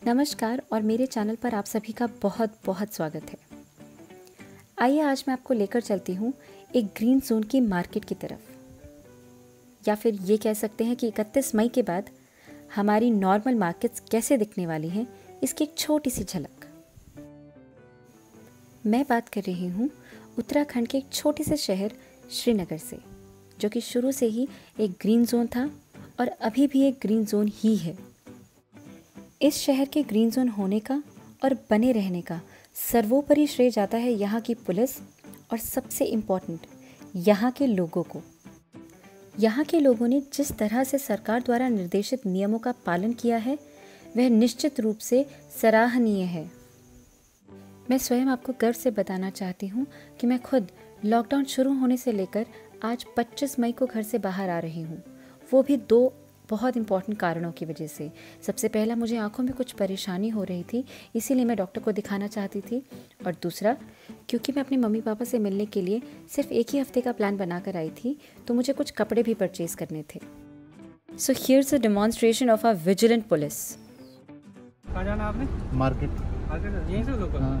नमस्कार और मेरे चैनल पर आप सभी का बहुत बहुत स्वागत है। आइए आज मैं आपको लेकर चलती हूँ एक ग्रीन जोन की मार्केट की तरफ, या फिर ये कह सकते हैं कि 31 मई के बाद हमारी नॉर्मल मार्केट्स कैसे दिखने वाली हैं, इसकी एक छोटी सी झलक। मैं बात कर रही हूँ उत्तराखंड के एक छोटे से शहर श्रीनगर से, जो कि शुरू से ही एक ग्रीन जोन था और अभी भी एक ग्रीन जोन ही है। इस शहर के ग्रीन जोन होने का और बने रहने का सर्वोपरि श्रेय जाता है यहाँ की पुलिस और सबसे इम्पॉर्टेंट यहाँ के लोगों को। यहाँ के लोगों ने जिस तरह से सरकार द्वारा निर्देशित नियमों का पालन किया है वह निश्चित रूप से सराहनीय है। मैं स्वयं आपको गर्व से बताना चाहती हूँ कि मैं खुद लॉकडाउन शुरू होने से लेकर आज 25 मई को घर से बाहर आ रही हूँ, वो भी दो बहुत इम्पॉर्टेंट कारणों की वजह से। सबसे पहला, मुझे आंखों में कुछ परेशानी हो रही थी, इसीलिए मैं डॉक्टर को दिखाना चाहती थी, और दूसरा क्योंकि मैं अपने मम्मी पापा से मिलने के लिए सिर्फ एक ही हफ्ते का प्लान बनाकर आई थी, तो मुझे कुछ कपड़े भी परचेज करने थे। So here's a demonstration of a vigilant police. कहाँ जाना आपने? मार्केट। यहीं से लोकल? हाँ।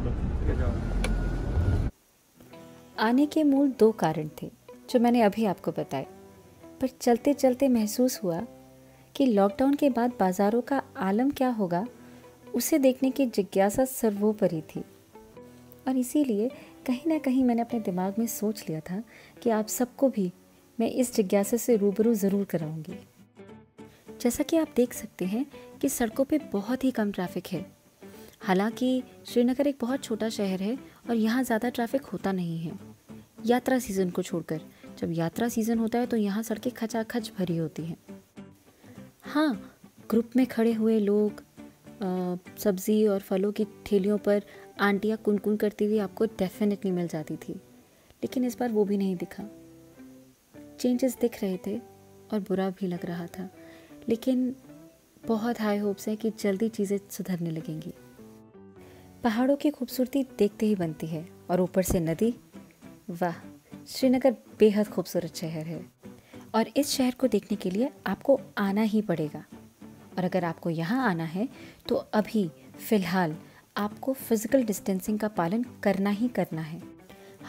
आने के मूल दो कारण थे जो मैंने अभी आपको बताए, पर चलते चलते महसूस हुआ कि लॉकडाउन के बाद बाज़ारों का आलम क्या होगा, उसे देखने की जिज्ञासा सर्वोपरि थी। और इसीलिए कहीं ना कहीं मैंने अपने दिमाग में सोच लिया था कि आप सबको भी मैं इस जिज्ञासा से रूबरू ज़रूर कराऊंगी। जैसा कि आप देख सकते हैं कि सड़कों पे बहुत ही कम ट्रैफिक है। हालांकि श्रीनगर एक बहुत छोटा शहर है और यहाँ ज़्यादा ट्रैफिक होता नहीं है, यात्रा सीज़न को छोड़कर। जब यात्रा सीज़न होता है तो यहाँ सड़कें खचाखच भरी होती हैं। हाँ, ग्रुप में खड़े हुए लोग, सब्ज़ी और फलों की ठेलियों पर आंटियाँ कुनकुन करती हुई आपको डेफिनेटली मिल जाती थी, लेकिन इस बार वो भी नहीं दिखा। चेंजेस दिख रहे थे और बुरा भी लग रहा था, लेकिन बहुत हाई होप्स है कि जल्दी चीज़ें सुधरने लगेंगी। पहाड़ों की खूबसूरती देखते ही बनती है, और ऊपर से नदी। वाह, श्रीनगर बेहद खूबसूरत शहर है और इस शहर को देखने के लिए आपको आना ही पड़ेगा। और अगर आपको यहाँ आना है तो अभी फ़िलहाल आपको फिज़िकल डिस्टेंसिंग का पालन करना ही करना है।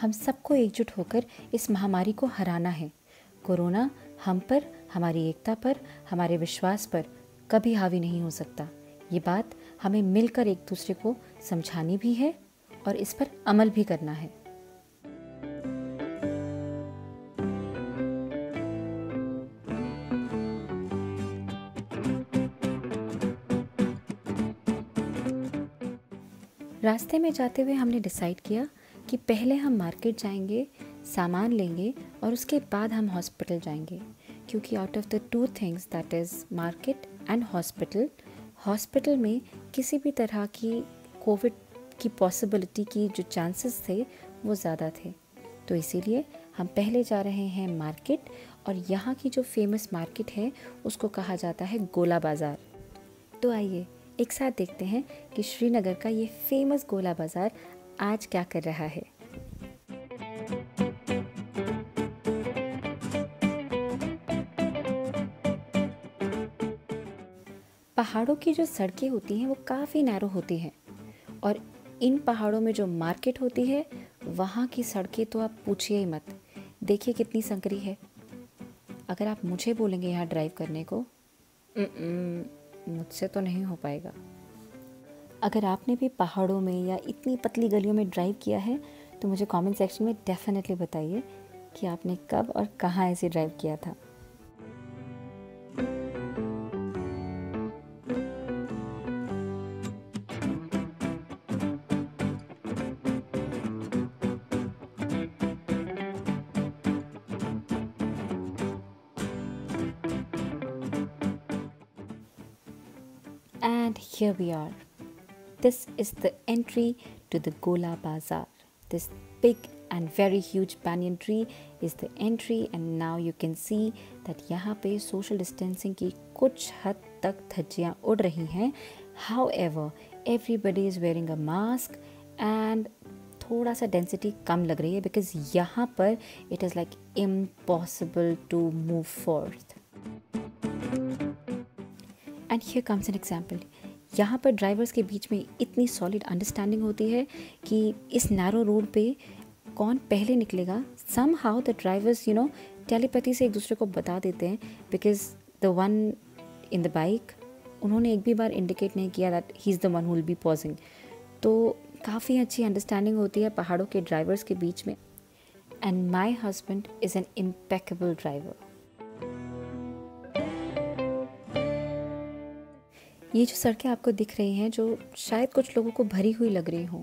हम सबको एकजुट होकर इस महामारी को हराना है। कोरोना हम पर, हमारी एकता पर, हमारे विश्वास पर कभी हावी नहीं हो सकता। ये बात हमें मिलकर एक दूसरे को समझानी भी है और इस पर अमल भी करना है। रास्ते में जाते हुए हमने डिसाइड किया कि पहले हम मार्केट जाएंगे, सामान लेंगे और उसके बाद हम हॉस्पिटल जाएंगे, क्योंकि out of the two things, that is market and hospital में किसी भी तरह की कोविड की पॉसिबिलिटी की जो चांसेस थे वो ज़्यादा थे। तो इसीलिए हम पहले जा रहे हैं मार्केट, और यहाँ की जो फेमस मार्केट है उसको कहा जाता है गोला बाज़ार। तो आइए एक साथ देखते हैं कि श्रीनगर का ये फेमस गोला बाज़ार आज क्या कर रहा है। पहाड़ों की जो सड़कें होती हैं वो काफ़ी नैरो होती हैं, और इन पहाड़ों में जो मार्केट होती है वहाँ की सड़कें तो आप पूछिए ही मत। देखिए कितनी संकरी है। अगर आप मुझे बोलेंगे यहाँ ड्राइव करने को, मुझसे तो नहीं हो पाएगा। अगर आपने भी पहाड़ों में या इतनी पतली गलियों में ड्राइव किया है तो मुझे कमेंट सेक्शन में डेफिनेटली बताइए कि आपने कब और कहाँ ऐसे ड्राइव किया था। And here we are. This is the entry to the Gola Bazaar. This big and very huge banyan tree is the entry, and now you can see that यहाँ पे social distancing की कुछ हद तक धज्जियाँ उड़ रही हैं. However, everybody is wearing a mask and थोड़ा सा डेंसिटी कम लग रही है, बिकॉज यहाँ पर it is like impossible to move forth. And here comes an example. यहाँ पर ड्राइवर्स के बीच में इतनी सॉलिड अंडरस्टैंडिंग होती है कि इस नैरो रोड पे कौन पहले निकलेगा, somehow the drivers telepathy से एक दूसरे को बता देते हैं, because the one in the bike, उन्होंने एक भी बार इंडिकेट नहीं किया that he is the one who will be pausing. तो काफ़ी अच्छी अंडरस्टैंडिंग होती है पहाड़ों के ड्राइवर्स के बीच में। And my husband is an impeccable driver. ये जो सड़कें आपको दिख रही हैं, जो शायद कुछ लोगों को भरी हुई लग रही हों,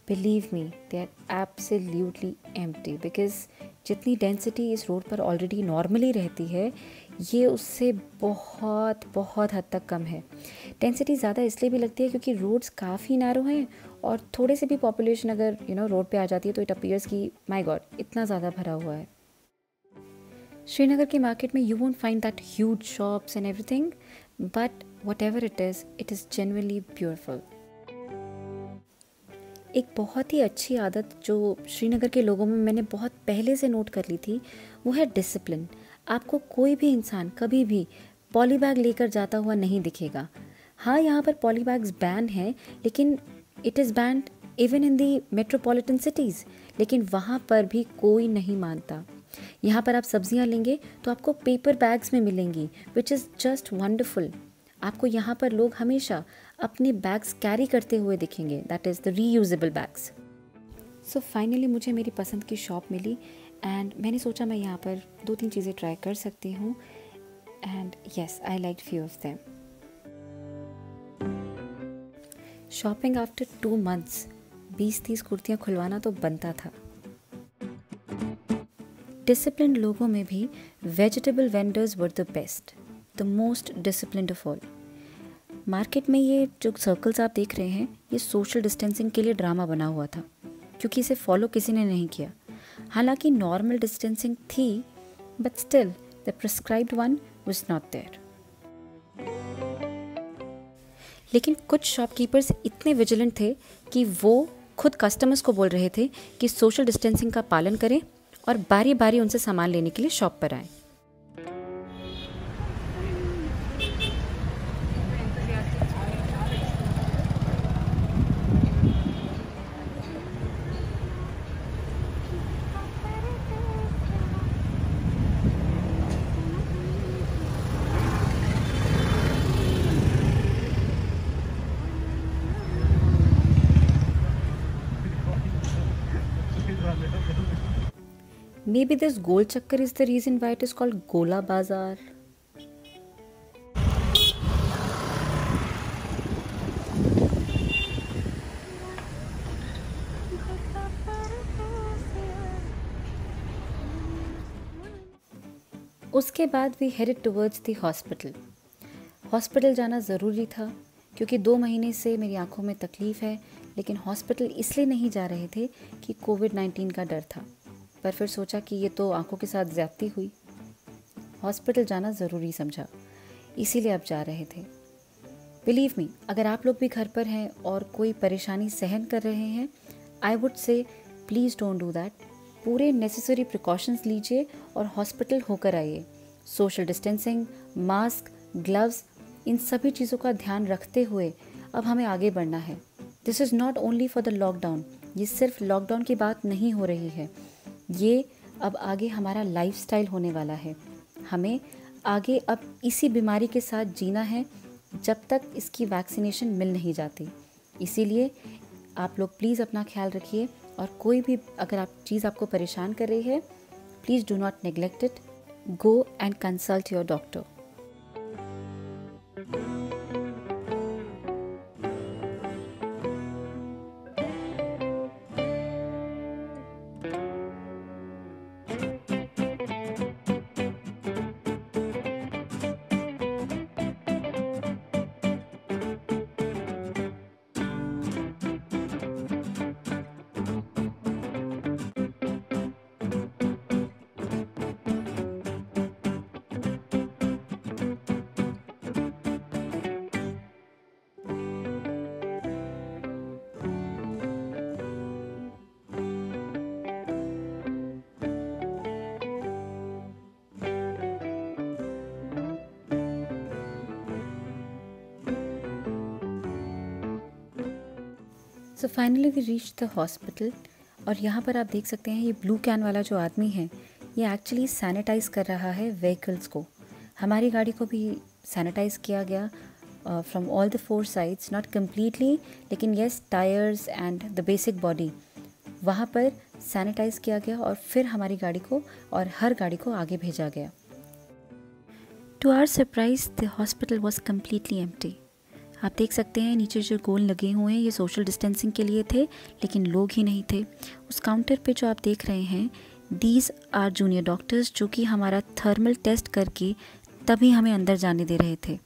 believe me they are absolutely empty, because जितनी डेंसिटी इस रोड पर ऑलरेडी नॉर्मली रहती है, ये उससे बहुत बहुत हद तक कम है। डेंसिटी ज़्यादा इसलिए भी लगती है क्योंकि रोड्स काफ़ी नैरो हैं, और थोड़े से भी पॉपुलेशन अगर रोड पे आ जाती है तो इट अपीयर्स कि माय गॉड इतना ज़्यादा भरा हुआ है। श्रीनगर के मार्केट में you won't find that huge shops and everything, but whatever it is genuinely beautiful। एक बहुत ही अच्छी आदत जो श्रीनगर के लोगों में मैंने बहुत पहले से नोट कर ली थी, वो है डिसिप्लिन। आपको कोई भी इंसान कभी भी पॉली बैग लेकर जाता हुआ नहीं दिखेगा। हाँ, यहाँ पर पॉली बैग्स बैन है, लेकिन it is band even in the metropolitan cities, लेकिन वहाँ पर भी कोई नहीं मानता। यहाँ पर आप सब्जियाँ लेंगे तो आपको पेपर बैग्स में मिलेंगी, विच इज़ जस्ट वंडरफुल। आपको यहाँ पर लोग हमेशा अपने बैग्स कैरी करते हुए दिखेंगे, that is the reusable bags. So finally मुझे मेरी पसंद की शॉप मिली एंड मैंने सोचा मैं यहाँ पर 2-3 चीज़ें ट्राई कर सकती हूँ, and yes I like few of them. Shopping after 2 months 20-30 कुर्तियाँ खुलवाना तो बनता था। डिसिप्लिन लोगों में भी vegetable vendors were the best, the most disciplined of all. Market में ये जो सर्कल्स आप देख रहे हैं, ये सोशल डिस्टेंसिंग के लिए ड्रामा बना हुआ था, क्योंकि इसे फॉलो किसी ने नहीं किया। हालांकि नॉर्मल डिस्टेंसिंग थी, but still the prescribed one was not there. लेकिन कुछ शॉपकीपर्स इतने विजिलेंट थे कि वो खुद कस्टमर्स को बोल रहे थे कि सोशल डिस्टेंसिंग का पालन करें और बारी बारी उनसे सामान लेने के लिए शॉप पर आएं। Maybe this Gol Chakkar is the reason why it is called Gola Bazaar. उसके बाद we headed towards the hospital. Hospital जाना ज़रूरी था क्योंकि 2 महीने से मेरी आंखों में तकलीफ़ है, लेकिन हॉस्पिटल इसलिए नहीं जा रहे थे कि कोविड-19 का डर था, पर फिर सोचा कि ये तो आंखों के साथ ज़्यादती हुई। हॉस्पिटल जाना ज़रूरी समझा, इसीलिए अब जा रहे थे। बिलीव मी, अगर आप लोग भी घर पर हैं और कोई परेशानी सहन कर रहे हैं, I would say please don't do that. पूरे नेसेसरी प्रिकॉशंस लीजिए और हॉस्पिटल होकर आइए। सोशल डिस्टेंसिंग, मास्क, ग्लव्स, इन सभी चीज़ों का ध्यान रखते हुए अब हमें आगे बढ़ना है। This is not only for the lockdown. ये सिर्फ लॉकडाउन की बात नहीं हो रही है, ये अब आगे हमारा लाइफस्टाइल होने वाला है। हमें आगे अब इसी बीमारी के साथ जीना है जब तक इसकी वैक्सीनेशन मिल नहीं जाती। इसीलिए आप लोग प्लीज़ अपना ख्याल रखिए, और कोई भी अगर आप चीज़ आपको परेशान कर रही है, please do not neglect it. Go and consult your doctor. So finally we reach the hospital और यहाँ पर आप देख सकते हैं ये ब्लू कैन वाला जो आदमी है ये एक्चुअली सैनिटाइज़ कर रहा है व्हीकल्स को। हमारी गाड़ी को भी सैनिटाइज़ किया गया from all the 4 sides, not completely लेकिन yes tyres and the basic body वहाँ पर सैनिटाइज़ किया गया और फिर हमारी गाड़ी को और हर गाड़ी को आगे भेजा गया। To our surprise the hospital was completely empty. आप देख सकते हैं नीचे जो गोल लगे हुए हैं ये सोशल डिस्टेंसिंग के लिए थे लेकिन लोग ही नहीं थे। उस काउंटर पे जो आप देख रहे हैं दीज आर जूनियर डॉक्टर्स जो कि हमारा थर्मल टेस्ट करके तभी हमें अंदर जाने दे रहे थे।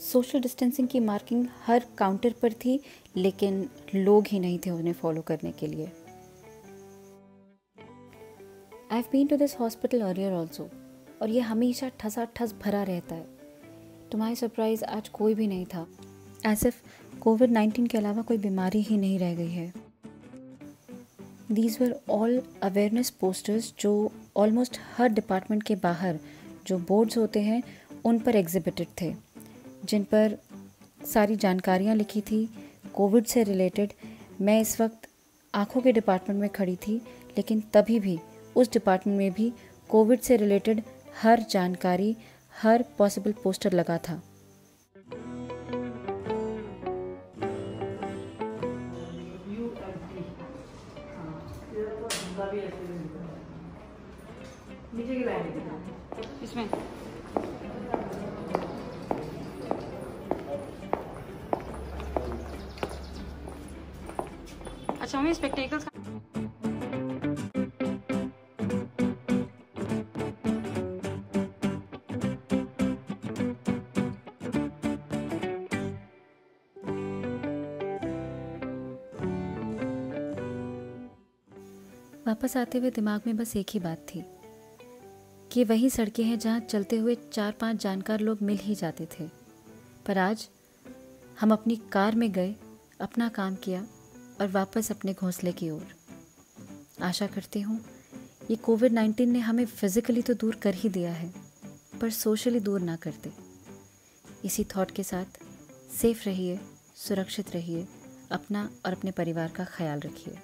सोशल डिस्टेंसिंग की मार्किंग हर काउंटर पर थी लेकिन लोग ही नहीं थे उन्हें फॉलो करने के लिए। I have been to this hospital earlier also और ये हमेशा ठसाठस भरा रहता है। टू माई सरप्राइज आज कोई भी नहीं था, एज इफ कोविड-19 के अलावा कोई बीमारी ही नहीं रह गई है। These were all awareness posters जो ऑलमोस्ट हर डिपार्टमेंट के बाहर जो बोर्ड्स होते हैं उन पर एग्जिबिटेड थे, जिन पर सारी जानकारियाँ लिखी थी कोविड से रिलेटेड। मैं इस वक्त आँखों के डिपार्टमेंट में खड़ी थी लेकिन तभी भी उस डिपार्टमेंट में भी कोविड से रिलेटेड हर जानकारी, हर पॉसिबल पोस्टर लगा था। इसमें अच्छा हमें स्पेक्टेकल्स वापस आते हुए दिमाग में बस एक ही बात थी कि वही सड़कें हैं जहाँ चलते हुए 4-5 जानकार लोग मिल ही जाते थे। पर आज हम अपनी कार में गए, अपना काम किया और वापस अपने घोंसले की ओर। आशा करती हूँ ये कोविड-19 ने हमें फिज़िकली तो दूर कर ही दिया है पर सोशली दूर ना कर दे। इसी थॉट के साथ सेफ रहिए, सुरक्षित रहिए, अपना और अपने परिवार का ख्याल रखिए।